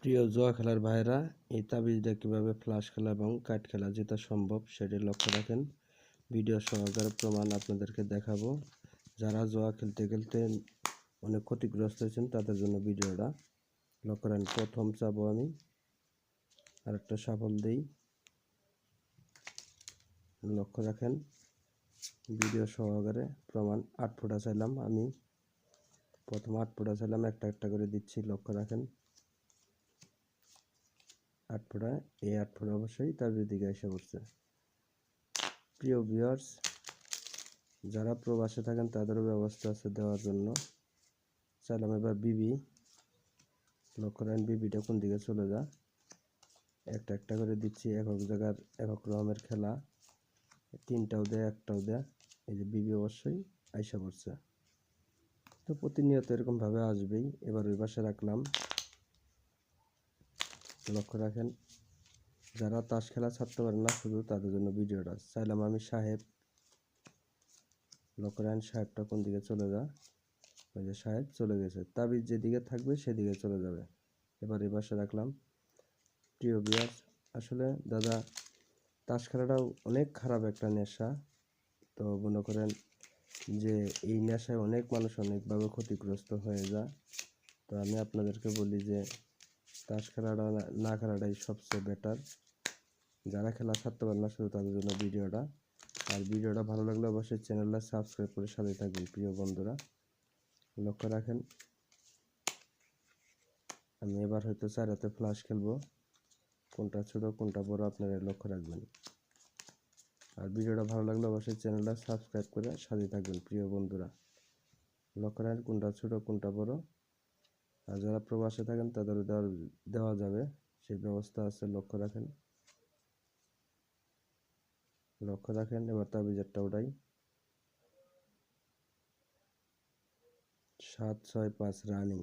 প্রিয় জুয়া খেলার ভাইরা, এই তাবিজটা কীভাবে ফ্লাশ খেলা এবং কাঠ খেলা জেতা সম্ভব সেটি লক্ষ্য রাখেন। ভিডিও সহকারে প্রমাণ আপনাদেরকে দেখাবো। যারা জুয়া খেলতে খেলতে অনেক ক্ষতিগ্রস্ত হয়েছেন তাদের জন্য ভিডিওটা লক্ষ্য রাখেন। প্রথম চাবো আমি আর একটা সাফল দিই, লক্ষ্য রাখেন। ভিডিও সহকারে প্রমাণ। 8 ফোঁটা চাইলাম আমি, প্রথম 8 ফোঁটা চাইলাম, একটা একটা করে দিচ্ছি, লক্ষ্য রাখেন। 8 ফোঁটা, এই 8 ফোঁটা অবশ্যই তার দিকে এসে পড়ছে। প্রিয় ভিউয়ার্স, যারা প্রবাসে থাকেন তাদেরও ব্যবস্থা আছে দেওয়ার জন্য। চাইলাম এবার বিবি, লক্ষ্য রাখেন বিবিটা কোন দিকে চলে যা, একটা একটা করে দিচ্ছি। একক জায়গার একক রকমের খেলা, 3টাও দেয়, একটাও দেয়। এই যে বিবি অবশ্যই আইসা পড়ছে। তো প্রতিনিয়ত এরকমভাবে আসবেই। এবার ওই পাশে রাখলাম, লক্ষ্য রাখেন। যারা তাস খেলা ছাড়তে পারে না শুধু তাদের জন্য ভিডিওটা। চাইলাম আমি সাহেব, লক্ষ্য রাখেন সাহেবটা কোন দিকে চলে যা, ওই যে সাহেব চলে গেছে। তাবিজ যেদিকে থাকবে সেদিকে চলে যাবে। এবার এই পাশে রাখলাম। প্রিয় ভিউয়ার্স, আসলে দাদা তাস খেলাটাও অনেক খারাপ একটা নেশা। তো মনে করেন যে এই নেশায় অনেক মানুষ অনেকভাবে ক্ষতিগ্রস্ত হয়ে যায়। তো আমি আপনাদেরকে বলি যে তাস খেলাটা না খেলাটাই সবচেয়ে বেটার। যারা খেলা ছাড়তে পারে না শুধু তাদের জন্য ভিডিওটা। আর ভিডিওটা ভালো লাগলে অবশ্যই চ্যানেলটা সাবস্ক্রাইব করে সাথে থাকবেন প্রিয় বন্ধুরা। লক্ষ্য রাখেন, আমি এবার হয়তো 4 হাতে ফ্লাশ খেলবো। কোনটা ছোট কোনটা বড় আপনারা লক্ষ্য রাখবেন। আর ভিডিওটা ভালো লাগলে অবশ্যই চ্যানেলটা সাবস্ক্রাইব করে সাথে থাকবেন প্রিয় বন্ধুরা। লক্ষ্য রাখেন কোনটা ছোট কোনটা বড়। আর যারা প্রবাসে থাকেন তাদেরও দেওয়া যাবে, সেই ব্যবস্থা আছে। লক্ষ্য রাখেন, লক্ষ্য রাখেন। এবার তাবিজেরটা ওটাই 7, 6, 5 রানিং।